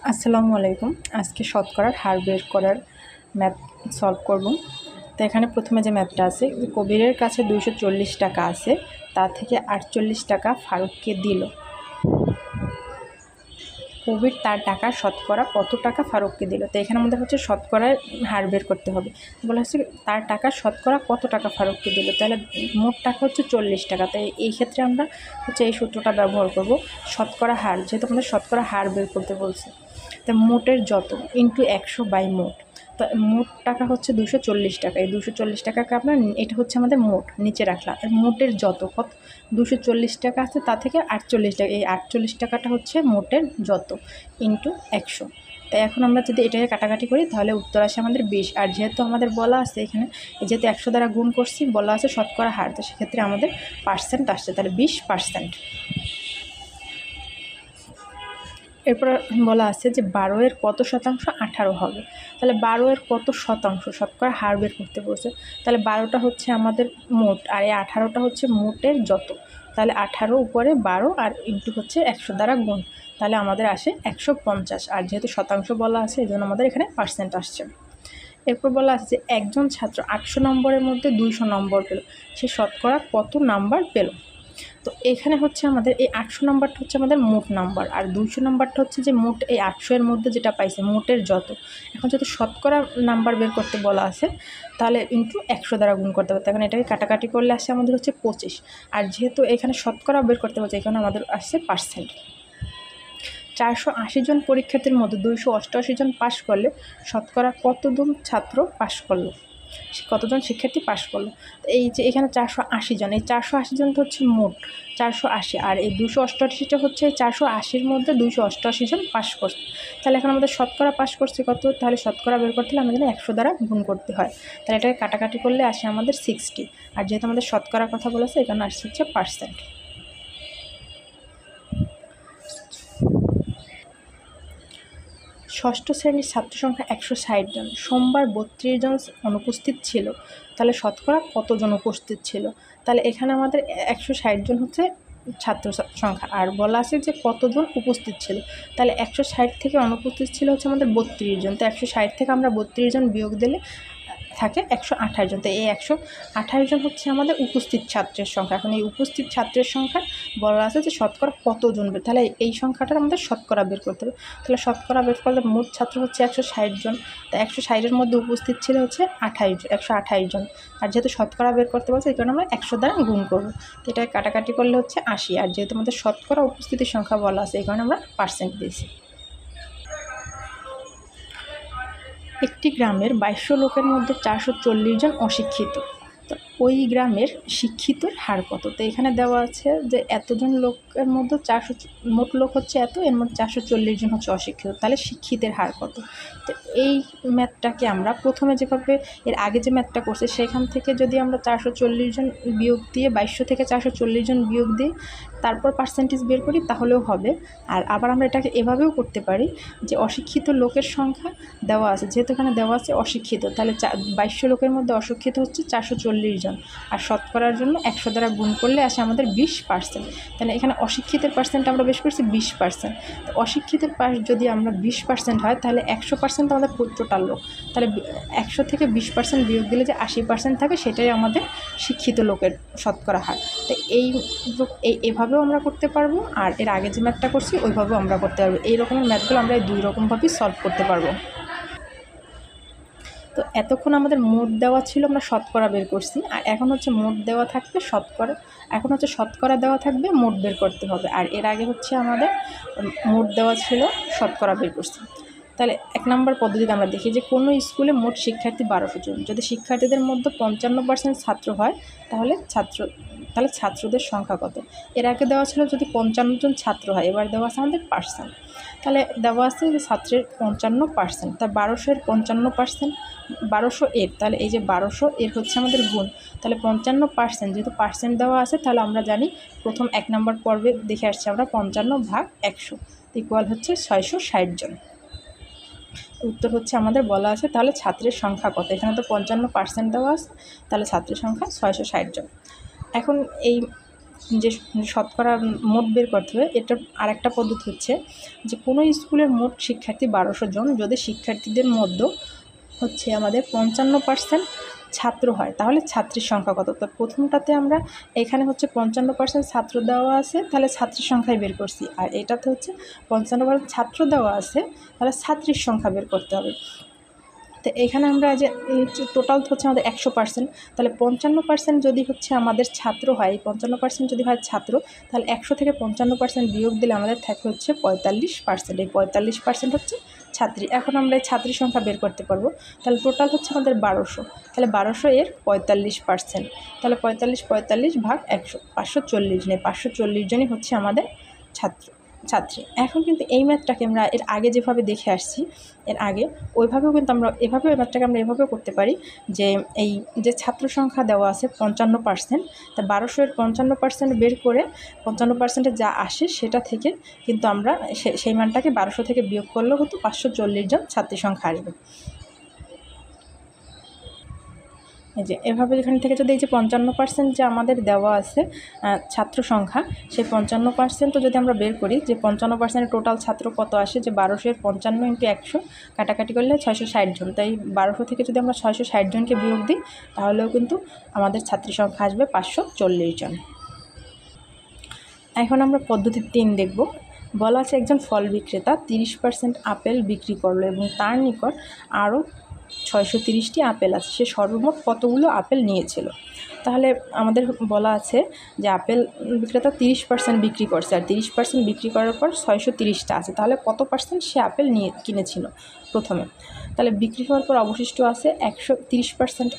আসসালামু আলাইকুম। আজকে শতকরার হার বের করার ম্যাথ সলভ করব। তো এখানে প্রথমে যে ম্যাথটা আছে, কবিরের কাছে 240 টাকা আছে, তা থেকে 48 টাকা ফারুককে দিল। কবির তার টাকা শতকরা কত টাকা ফারুককে দিল। তো এখানে আমাদের হচ্ছে শতকরার হার বের করতে হবে। বলা হচ্ছে তার টাকা শতকরা কত টাকা ফারুককে দিল, তাহলে মোট টাকা হচ্ছে 40 টাকা। তাই এই ক্ষেত্রে আমরা হচ্ছে এই সূত্রটা ব্যবহার করব, শতকরা হার, যেহেতু আমাদের শতকরা হার বের করতে বলছে। তা মোটের যত ইন্টু 100 বাই মোট। তো মোট টাকা হচ্ছে 240 টাকা। এই 240 টাকাকে আপনার, এটা হচ্ছে আমাদের মোট, নিচে রাখলাম। মোটের যত কত 240 টাকা আছে, তা থেকে 48 টাকা, এই 48 টাকাটা হচ্ছে মোটের যত ইন্টু 100। তাই এখন আমরা যদি এটাকে কাটাকাটি করি তাহলে উত্তর আসে আমাদের 20। আর যেহেতু আমাদের বলা আছে এখানে, যেহেতু 100 দ্বারা গুণ করছি, বলা আছে শতকরা হার, তো সেক্ষেত্রে আমাদের পার্সেন্ট আসছে, তাহলে 20%। এরপর বলা আছে যে 12 কত শতাংশ 18 হবে। তাহলে 12 কত শতাংশ, শতকরা হার বের করতে বলছে। তাহলে 12টা হচ্ছে আমাদের মোট, আর এই 18টা হচ্ছে মোটের যত। তাহলে 18 উপরে 12 আর ইন্টু হচ্ছে 100 দ্বারা গুণ, তাহলে আমাদের আসে 150। আর যেহেতু শতাংশ বলা আছে, এই জন্য আমাদের এখানে পার্সেন্ট আসছে। এরপর বলা আছে যে একজন ছাত্র 800 নম্বরের মধ্যে 200 নম্বর পেল, সে শতকরা কত নাম্বার পেল। তো এখানে হচ্ছে আমাদের এই 800 নাম্বারটা হচ্ছে আমাদের মোট নাম্বার, আর 200 নাম্বারটা হচ্ছে যে মোট এই 800 এর মধ্যে যেটা পাইছে মোটের যত। এখন যদি শতকরা নাম্বার বের করতে বলা আছে, তাহলে ইন্টু 100 দ্বারা গুণ করতে হবে। তখন এটাকে কাটাকাটি করলে আসে আমাদের হচ্ছে 25। আর যেহেতু এখানে শতকরা বের করতে বলছে, এখানে আমাদের আসছে পার্সেন্ট। 480 জন পরীক্ষার্থীর মধ্যে 288 জন পাশ করলে শতকরা কতজন ছাত্র পাশ করলো, কতজন শিক্ষার্থী পাশ করলো। তো এই যে এখানে 480 জন, এই 480 জন তো হচ্ছে মোট 480, আর এই 288টা হচ্ছে 480-র মধ্যে 288 জন পাশ করছে। তাহলে এখন আমাদের শতকরা পাশ করছে কত, তাহলে শতকরা বের করতে হলে আমাদের 100 দ্বারা গুণ করতে হয়। তাহলে এটাকে কাটাকাটি করলে আসে আমাদের 60। আর যেহেতু আমাদের শতকরা কথা বলেছে, এখানে আসছে হচ্ছে পার্সেন্ট। ষষ্ঠ শ্রেণীর ছাত্র সংখ্যা 160 জন, সোমবার 32 জন অনুপস্থিত ছিল, তাহলে শতকরা কতজন উপস্থিত ছিল। তাহলে এখানে আমাদের 160 জন হচ্ছে ছাত্র সংখ্যা, আর বলা আছে যে কতজন উপস্থিত ছিল। তাহলে 160 থেকে অনুপস্থিত ছিল হচ্ছে আমাদের 32 জন। তো 160 থেকে আমরা 32 জন বিয়োগ দিলে থাকে 128 জন। তো এই 128 জন হচ্ছে আমাদের উপস্থিত ছাত্রের সংখ্যা। এখন এই উপস্থিত ছাত্রের সংখ্যা বলা আছে যে শতকরা কতজন বের, তাহলে এই সংখ্যাটার আমাদের শতকরা বের করতে হবে। তাহলে শতকরা বের করলে মোট ছাত্র হচ্ছে 160 জন। তো 160-এর মধ্যে উপস্থিত ছিল হচ্ছে 128 জন। আর যেহেতু শতকরা বের করতে বলছে, এই কারণে আমরা 100 দ্বারা গুণ করবো। তো এটা কাটাকাটি করলে হচ্ছে 80। আর যেহেতু আমাদের শতকরা উপস্থিতির সংখ্যা বলা আছে, এই কারণে আমরা পার্সেন্ট দিয়েছি। একটি গ্রামের 2200 লোকের মধ্যে 440 জন অশিক্ষিত, তো ওই গ্রামের শিক্ষিতর হার কত। তো এখানে দেওয়া আছে যে এতজন লোকের মধ্যে 400, মোট লোক হচ্ছে এত, এর মধ্যে 440 জন হচ্ছে অশিক্ষিত, তাহলে শিক্ষিতের হার কত। তো এই ম্যাথটাকে আমরা প্রথমে যেভাবে এর আগে যে ম্যাথটা করছে, সেখান থেকে যদি আমরা 440 জন বিয়োগ দিয়ে, 2200 থেকে 440 জন বিয়োগ দিয়ে তারপর পার্সেন্টেজ বের করি, তাহলেও হবে। আর আবার আমরা এটাকে এভাবেও করতে পারি যে অশিক্ষিত লোকের সংখ্যা দেওয়া আছে, যেহেতু এখানে দেওয়া আছে অশিক্ষিত, তাহলে 2200 লোকের মধ্যে অশিক্ষিত হচ্ছে 440 জন, আর শতকরার জন্য 100 দ্বারা গুণ করলে আসে আমাদের 20%। তাহলে এখানে অশিক্ষিতের পার্সেন্ট আমরা বেশ করছি 20%। তো অশিক্ষিতের পাশ যদি আমরা 20% হয়, তাহলে 100% আমাদের টোটাল লোক। তাহলে 100 থেকে 20% বিয়োগ দিলে যে 80% থাকে, সেটাই আমাদের শিক্ষিত লোকের শতকরা হার। তো এইভাবেও আমরা করতে পারবো, আর এর আগে যে ম্যাথটা করছি ওইভাবেও আমরা করতে পারবো। এই রকমের ম্যাথগুলো আমরা এই 2 রকমভাবেই সলভ করতে পারবো। তো এতক্ষণ আমাদের মোট দেওয়া ছিল, আমরা শতকরা বের করছি, আর এখন হচ্ছে মোট দেওয়া থাকবে শতকরা, এখন হচ্ছে শতকরা দেওয়া থাকবে, মোট বের করতে হবে। আর এর আগে হচ্ছে আমাদের মোট দেওয়া ছিল, শতকরা বের করছি। তাহলে 1 নম্বর পদ্ধতিতে আমরা দেখি যে কোনো স্কুলে মোট শিক্ষার্থী 1200 জন, যদি শিক্ষার্থীদের মধ্যে 55% ছাত্র হয়, তাহলে ছাত্রদের সংখ্যা কত। এর আগে দেওয়া ছিল যদি 55 জন ছাত্র হয়, এবার দেওয়া আছে আমাদের পার্সেন্ট। তাহলে দেওয়া আছে যে ছাত্রের 55%, তা 1200-এর 55%, 1200 এর, তাহলে এই যে 1200 এর হচ্ছে আমাদের গুণ। তাহলে 55%, যেহেতু পার্সেন্ট দেওয়া আছে, তাহলে আমরা জানি প্রথম 1 নম্বর পর্বে দেখে আসছি আমরা 55/100 ইকুয়াল হচ্ছে 660 জন। উত্তর হচ্ছে আমাদের বলা আছে তাহলে ছাত্রের সংখ্যা কত। এখানে তো 55% দেওয়া আছে, তাহলে ছাত্রের সংখ্যা 660 জন। এখন এই যে শতকরা মোট বের করতে হবে, এটার আরেকটা পদ্ধতি হচ্ছে যে কোনো স্কুলের মোট শিক্ষার্থী 1200 জন, যদি শিক্ষার্থীদের মধ্যে হচ্ছে আমাদের 55% ছাত্র হয়, তাহলে ছাত্রীর সংখ্যা কত। তো প্রথমটাতে আমরা এখানে হচ্ছে 55% ছাত্র দেওয়া আছে, তাহলে ছাত্রীর সংখ্যাই বের করছি, আর এটাতে হচ্ছে 55% ছাত্র দেওয়া আছে, তাহলে ছাত্রীর সংখ্যা বের করতে হবে। তো এখানে আমরা যে টোটাল হচ্ছে আমাদের 100%, তাহলে 55% যদি হচ্ছে আমাদের ছাত্র হয়, 55% যদি হয় ছাত্র, তাহলে 100 থেকে 55% বিয়োগ দিলে আমাদের থাকে হচ্ছে 45%। এই 45% হচ্ছে ছাত্রী। এখন আমরা এই ছাত্রীর সংখ্যা বের করতে পারবো। তাহলে টোটাল হচ্ছে আমাদের 1200, তাহলে 1200 এর 45%, তাহলে 45 ভাগ 100, 540 নেই, 540 জনই হচ্ছে আমাদের ছাত্রী। এখন কিন্তু এই ম্যাথটাকে আমরা এর আগে যেভাবে দেখে আসছি, এর আগে ওইভাবেও কিন্তু আমরা এভাবেও ম্যাথটাকে আমরা এভাবেও করতে পারি যে এই যে ছাত্র সংখ্যা দেওয়া আছে 55%, তা 1200 এর 55% বের করে 55%-এ যা আসে সেটা থেকে কিন্তু আমরা সেই মানটাকে 1200 থেকে বিয়োগ করলেও কিন্তু 540 জন ছাত্রী সংখ্যা আসবে। এই যে এভাবে এখান থেকে যদি এই যে 55% যে আমাদের দেওয়া আছে ছাত্র সংখ্যা, সেই 55%ও যদি আমরা বের করি যে 55% টোটাল ছাত্র কত আসে, যে 1200 এর 55 × 100 কাটাকাটি করলে 660 জন, তাই 1200 থেকে যদি আমরা 660 জনকে বিয়োগ দিই তাহলেও কিন্তু আমাদের ছাত্রী সংখ্যা আসবে 540 জন। এখন আমরা পদ্ধতি 3 দেখব। বলা আছে একজন ফল বিক্রেতা 30% আপেল বিক্রি করলো এবং তার নিকট আরও 630টি আপেল আছে, সে সর্বমোট কতগুলো আপেল নিয়েছিল। তাহলে আমাদের বলা আছে যে আপেল বিক্রেতা 30% বিক্রি করছে, আর 30% বিক্রি করার পর 630টা আছে, তাহলে কত পার্সেন্ট সে আপেল কিনেছিল প্রথমে। তাহলে বিক্রি হওয়ার পর অবশিষ্ট আছে 130%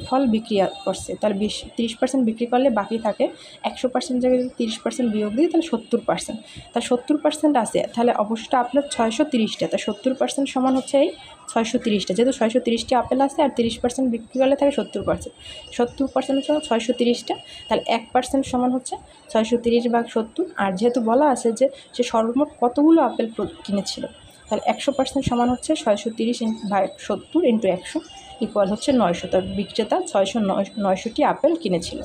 ফল বিক্রি করছে, তাহলে 30% বিক্রি করলে বাকি থাকে 100% জায়গায় যদি 30% বিয়োগ দিই তাহলে 70%, তাহলে 70% আছে, তাহলে অবশিষ্ট আপেল 630টা, তাই 70% সমান হচ্ছে এই 630টা, যেহেতু 630টি আপেল আছে আর 30% বিক্রি করলে থাকে 70%, 70% হচ্ছে 630টা, তাহলে 1% সমান হচ্ছে 630 ভাগ 70, আর যেহেতু বলা আছে যে সে সর্বমোট কতগুলো আপেল কিনেছিল, তাহলে 100% সমান হচ্ছে 630 ভাগ 70 × 100 ইকুয়াল হচ্ছে 900, তার বিক্রেতা 900টি আপেল কিনেছিল।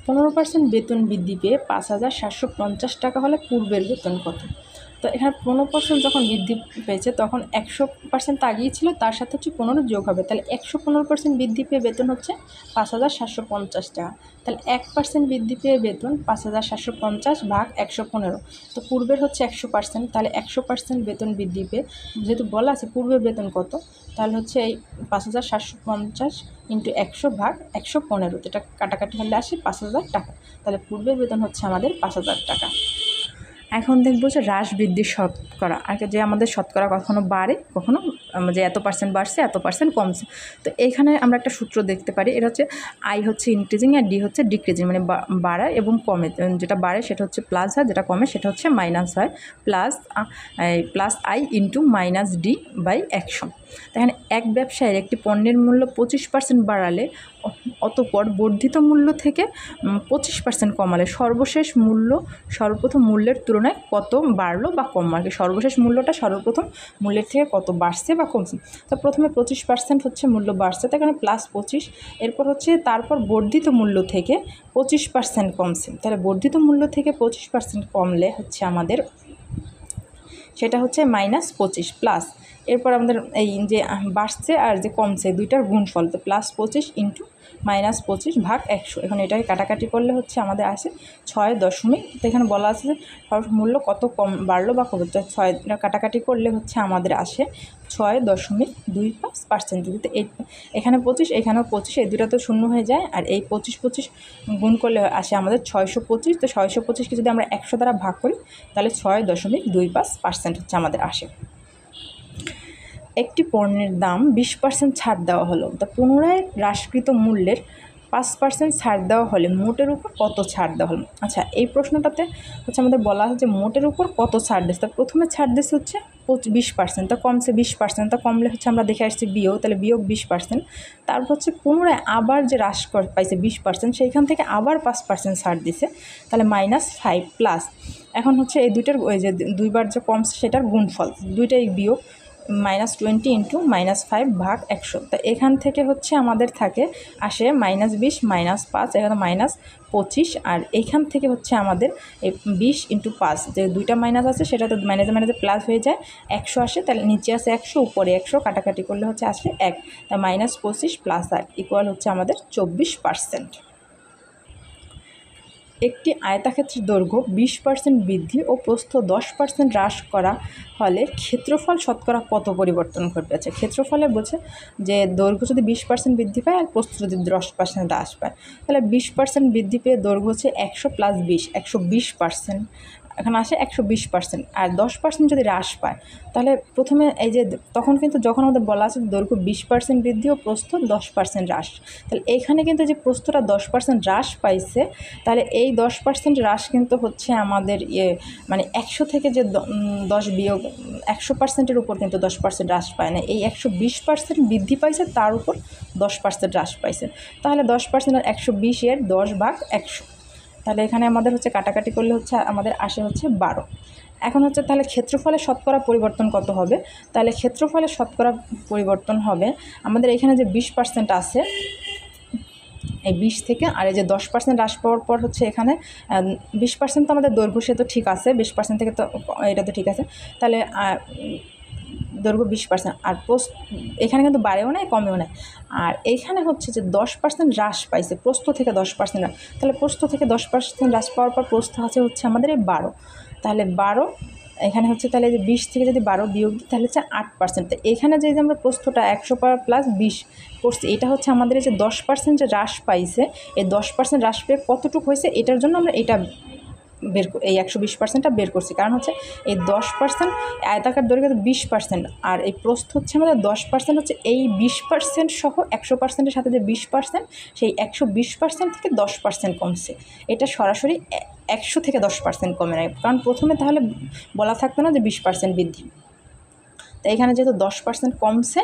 15% বেতন বৃদ্ধি পেয়ে 5750 টাকা হলে পূর্বের বেতন কত। তো এখানে 15% যখন বৃদ্ধি পেয়েছে তখন 100% আগেই ছিল, তার সাথে হচ্ছে 15 যোগ হবে, তাহলে 115% বৃদ্ধি পেয়ে বেতন হচ্ছে 5750 টাকা। তাহলে 1% বৃদ্ধি পেয়ে বেতন 5750 ভাগ 115, তো পূর্বের হচ্ছে 100%, তাহলে 100% বেতন বৃদ্ধি পেয়ে, যেহেতু বলা আছে পূর্বের বেতন কত, তাহলে হচ্ছে এই 5750 × 100 ভাগ 115, এটা কাটাকাটি হলে আসে 5000 টাকা, তাহলে পূর্বের বেতন হচ্ছে আমাদের 5000 টাকা। এখন দেখবো যে হ্রাস বৃদ্ধির শতকরা, আগে যে আমাদের শতকরা কখনো বাড়ে কখনো যে এত পার্সেন্ট বাড়ছে এত পার্সেন্ট কমছে। তো এখানে আমরা একটা সূত্র দেখতে পারি, এটা হচ্ছে আই হচ্ছে ইনক্রিজিং আর ডি হচ্ছে ডিক্রিজিং, মানে বাড়ায় এবং কমে, যেটা বাড়ে সেটা হচ্ছে প্লাস হয়, যেটা কমে সেটা হচ্ছে মাইনাস হয়, plus I into minus D by 100। এখানে এক ব্যবসায়ীর একটি পণ্যের মূল্য 25% বাড়ালে অতঃপর বর্ধিত মূল্য থেকে 25% কমালে সর্বশেষ মূল্য সর্বপ্রথম মূল্যের তুলনায় কত বাড়লো বা কমলো, আর কি সর্বশেষ মূল্যটা সর্বপ্রথম মূল্যের থেকে কত বাড়ছে বা কমছে। তো প্রথমে 25% হচ্ছে মূল্য বাড়ছে, তার কারণে +25, এরপর হচ্ছে তারপর বর্ধিত মূল্য থেকে 25% কমছে, তাহলে বর্ধিত মূল্য থেকে 25% কমলে হচ্ছে আমাদের সেটা হচ্ছে -25 প্লাস, এরপর আমাদের এই যে বাড়ছে আর যে কমছে দুইটার গুণফল, তো +25 × -25 ভাগ 100, এখন এটাকে কাটাকাটি করলে হচ্ছে আমাদের আসে 6 তো এখানে বলা আছে যে মূল্য কত কম বাড়লো বা কমলো, তো 6 কাটাকাটি করলে হচ্ছে আমাদের আসে 6.25%। তো এখানে 25 এখানেও 25, এই দুটা তো শূন্য হয়ে যায়, আর এই 25 গুণ করলে আসে আমাদের 625, তো 625কে যদি আমরা 100 দ্বারা ভাগ করি তাহলে 6.25% হচ্ছে আমাদের আসে। একটি পণ্যের দাম 20% ছাড় দেওয়া হলো, তা পুনরায় হ্রাসকৃত মূল্যের 5% ছাড় দেওয়া হলে মোটের উপর কত ছাড় দেওয়া হলো। আচ্ছা, এই প্রশ্নটাতে হচ্ছে আমাদের বলা হয় যে মোটের উপর কত ছাড় দিচ্ছে, তা প্রথমে ছাড় দিচ্ছে হচ্ছে 20%, তা কমছে 20%, তা কমলে হচ্ছে আমরা দেখে আসছি বিয়োগ, তাহলে বিয়োগ 20%, তারপর হচ্ছে পুনরায় আবার যে হ্রাস পাইছে 20%, সেইখান থেকে আবার 5% ছাড় দিছে, তাহলে -5 প্লাস, এখন হচ্ছে এই দুইটার ওই যে দুইবার যে কমছে সেটার গুণফল, দুইটাই বিয়োগ, -20 ইন্টু -5 ভাগ 100। তো এখান থেকে হচ্ছে আমাদের থাকে আসে -20 -5, এখানে -25, আর এইখান থেকে হচ্ছে আমাদের এই 20 ইন্টু 5, যে দুইটা মাইনাস আছে সেটা তো মাইনাসে মাইনাসে প্লাস হয়ে যায়, 100 আসে, তাহলে নিচে আসে 100, উপরে 100, কাটাকাটি করলে হচ্ছে আসে 1, তা -25 + 8 ইকুয়াল হচ্ছে আমাদের 24%। একটি আয়তাক্ষেত্রের দৈর্ঘ্য 20% বৃদ্ধি ও প্রস্থ 10% হ্রাস করা হলে ক্ষেত্রফল শতকরা কত পরিবর্তন ঘটবে? আচ্ছা, ক্ষেত্রফলে বলছে যে দৈর্ঘ্য যদি 20% বৃদ্ধি পায় আর প্রস্থ যদি 10% হ্রাস পায়, তাহলে 20% বৃদ্ধি পেয়ে দৈর্ঘ্য হচ্ছে 100 + 20, 120%, এখন আসে 120%, আর 10% যদি হ্রাস পায় তাহলে প্রথমে এই যে তখন কিন্তু যখন আমাদের বলা আছে দৈর্ঘ্য 20% বৃদ্ধি ও প্রস্থ 10% হ্রাস, তাহলে এইখানে কিন্তু যে প্রস্থটা 10% হ্রাস পাইছে, তাহলে এই 10% হ্রাস কিন্তু হচ্ছে আমাদের মানে 100 থেকে যে 10 বিয়োগ 100%-এর উপর কিন্তু 10% হ্রাস পায় না, এই 120% বৃদ্ধি পাইছে, তার উপর 10% হ্রাস পাইছে, তাহলে 10% আর 120 এর 10/100, তাহলে এখানে আমাদের হচ্ছে কাটাকাটি করলে হচ্ছে আমাদের আসে হচ্ছে 12। এখন হচ্ছে তাহলে ক্ষেত্রফলের শতকরা পরিবর্তন কত হবে? তাহলে ক্ষেত্রফলের শতকরা পরিবর্তন হবে আমাদের এখানে যে 20% আছে, এই 20 থেকে আর এই যে 10% হ্রাস পাওয়ার পর হচ্ছে এখানে 20% তো আমাদের দৈর্ঘ্য, সে তো ঠিক আছে, 20% থেকে তো এটা তো ঠিক আছে, তাহলে দৈর্ঘ্য 20%, আর প্রস্থ এখানে কিন্তু বাড়েও নাই কমেও নাই, আর এইখানে হচ্ছে যে 10% হ্রাস পাইছে প্রস্থ থেকে 10%, তাহলে প্রস্থ থেকে 10% হ্রাস পাওয়ার পর প্রস্থ আছে হচ্ছে আমাদের এই 12, তাহলে 12 এখানে হচ্ছে, তাহলে যে 20 থেকে যদি 12 বিয়োগ দিই তাহলে হচ্ছে 8%, তো এখানে যে আমরা প্রস্থটা 100 + 20 করছি, এটা হচ্ছে আমাদের এই যে 10% যে হ্রাস পাইছে, এই 10% হ্রাস পেয়ে কতটুকু হয়েছে এটার জন্য আমরা এটা এই 120%টা বের করছি, কারণ হচ্ছে এই 10% আয়তাকার দৈর্ঘ্য 20%, আর এই প্রস্থ হচ্ছে আমাদের 10%, হচ্ছে এই 20% সহ 100%-এর সাথে যে 20%, সেই 120% থেকে 10% কমছে, এটা সরাসরি 100 থেকে 10% কমে নেয়, কারণ প্রথমে তাহলে বলা থাকতো না যে 20% বৃদ্ধি, তাই এখানে যেহেতু 10% কমছে,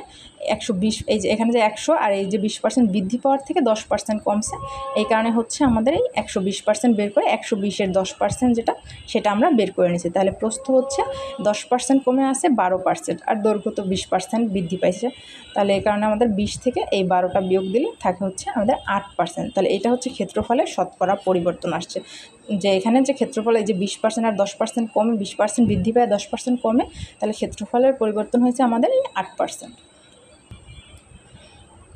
120, এই যে এখানে যে 100 আর এই যে 20% বৃদ্ধি পাওয়ার থেকে 10% কমছে, এই কারণে হচ্ছে আমাদের এই 120% বের করে 120-এর 10% যেটা, সেটা আমরা বের করে নিয়েছি, তাহলে প্রস্থ হচ্ছে 10% কমে আসে 12%, আর দৈর্ঘ্য তো 20% বৃদ্ধি পাইছে, তাহলে এই কারণে আমাদের 20 থেকে এই 12টা বিয়োগ দিলে থাকে হচ্ছে আমাদের 8%, তাহলে এটা হচ্ছে ক্ষেত্রফলের শতকরা পরিবর্তন আসছে, যে এখানে যে ক্ষেত্রফল এই যে 20% আর 10% কমে, 20% বৃদ্ধি পায় 10% কমে, তাহলে ক্ষেত্রফলের পরিবর্তন হয়েছে আমাদের এই 8%।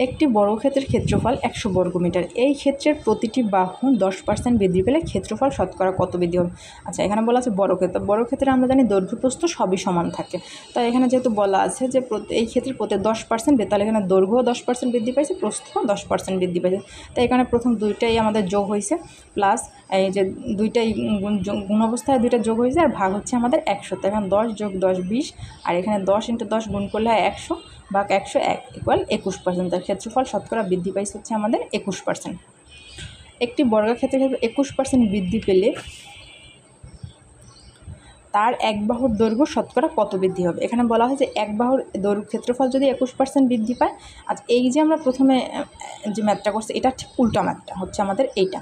একটি বর্গক্ষেত্রের ক্ষেত্রফল 100 বর্গমিটার, এই ক্ষেত্রের প্রতিটি বাহু 10% বৃদ্ধি পেলে ক্ষেত্রফল শতকরা কত বৃদ্ধি হবে? আচ্ছা, এখানে বলা আছে বর্গক্ষেত্র, বর্গক্ষেত্রে আমরা জানি দৈর্ঘ্য প্রস্থ সবই সমান থাকে, তাই এখানে যেহেতু বলা আছে যে এই ক্ষেত্রে প্রতি 10% তাহলে এখানে দৈর্ঘ্য 10% বৃদ্ধি পাইছে, প্রস্থ 10% বৃদ্ধি পাইছে, তাই এখানে প্রথম দুইটাই আমাদের যোগ হয়েছে, প্লাস এই যে দুইটাই গুণ অবস্থায় দুইটা যোগ হয়েছে, আর ভাগ হচ্ছে আমাদের 100, তো এখানে 10 + 10 20, আর এখানে 10 × 10 গুণ করলে হয় 100 ভাগ 101 ইকুয়াল 21%, তার ক্ষেত্রফল শতকরা বৃদ্ধি পাইছে হচ্ছে আমাদের 21%। একটি বর্গক্ষেত্রের ক্ষেত্রে 21% বৃদ্ধি পেলে তার এক বাহুর দৈর্ঘ্য শতকরা কত বৃদ্ধি হবে? এখানে বলা হয় যে এক বাহুর দৈর্ঘ্য ক্ষেত্রফল যদি 21% বৃদ্ধি পায়, আচ্ছা এই যে আমরা প্রথমে যে ম্যাথটা করছি এটা ঠিক উল্টা ম্যাথটা হচ্ছে আমাদের এইটা,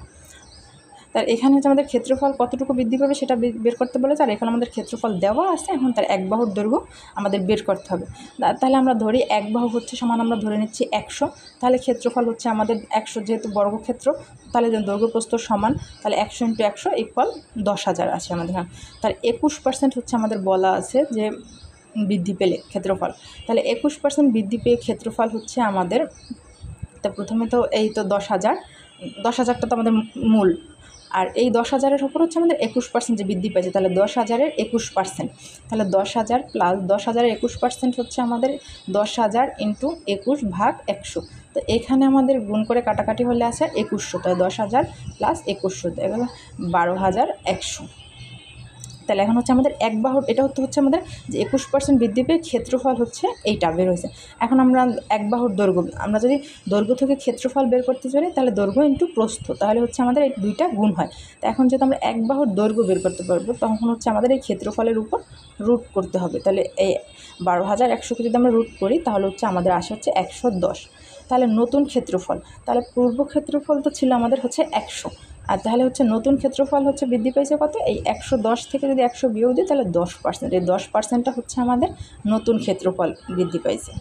তার এখানে হচ্ছে আমাদের ক্ষেত্রফল কতটুকু বৃদ্ধি পাবে সেটা বের করতে বলেছে, আর এখানে আমাদের ক্ষেত্রফল দেওয়া আছে, এখন তার এক বাহুর দৈর্ঘ্য আমাদের বের করতে হবে, তাহলে আমরা ধরি এক বাহু হচ্ছে সমান, আমরা ধরে নিচ্ছি 100, তাহলে ক্ষেত্রফল হচ্ছে আমাদের 100, যেহেতু বর্গক্ষেত্র তাহলে দৈর্ঘ্য প্রস্থ সমান, তাহলে 100 × 100 ইকুয়াল 10,000 আছে আমাদের, হ্যাঁ, তার 21% হচ্ছে আমাদের বলা আছে যে বৃদ্ধি পেলে ক্ষেত্রফল, তাহলে 21% বৃদ্ধি পেয়ে ক্ষেত্রফল হচ্ছে আমাদের, তা প্রথমে তো এই তো 10,000টা তো আমাদের মূল, আর এই 10,000-এর ওপর হচ্ছে আমাদের 21% যে বৃদ্ধি পাইছে, তাহলে 10,000-এর 21%, তাহলে 10,000 + 10,000-এর 21% হচ্ছে আমাদের 10,000 × 21 ভাগ 100, তো এখানে আমাদের গুণ করে কাটাকাটি হলে আসে 2100, তাহলে 10,000 + 2100 এগুলো 12,100, তাহলে এখন হচ্ছে আমাদের এক বাহুর, এটা হচ্ছে আমাদের যে 21% বৃদ্ধি পেয়ে ক্ষেত্রফল হচ্ছে এইটা বের হয়েছে, এখন আমরা এক বাহুর দৈর্ঘ্য, আমরা যদি দৈর্ঘ্য থেকে ক্ষেত্রফল বের করতে চাই তাহলে দৈর্ঘ্য ইন্টু প্রস্থ, তাহলে হচ্ছে আমাদের এই দুইটা গুণ হয়, তো এখন যেহেতু আমরা এক বাহুর দৈর্ঘ্য বের করতে পারবো, তখন হচ্ছে আমাদের এই ক্ষেত্রফলের উপর রুট করতে হবে, তাহলে এই 12,100-কে যদি আমরা রুট করি তাহলে হচ্ছে আমাদের আসে হচ্ছে 110, তাহলে নতুন ক্ষেত্রফল, তাহলে পূর্ব ক্ষেত্রফল তো ছিল আমাদের হচ্ছে 100, আর তাহলে হচ্ছে নতুন ক্ষেত্রফল হচ্ছে বৃদ্ধি পাইছে কত, এই 110 থেকে যদি 100 বিয়োগ দিই তাহলে 10%, এই 10%টা হচ্ছে আমাদের নতুন ক্ষেত্রফল বৃদ্ধি পাইছে।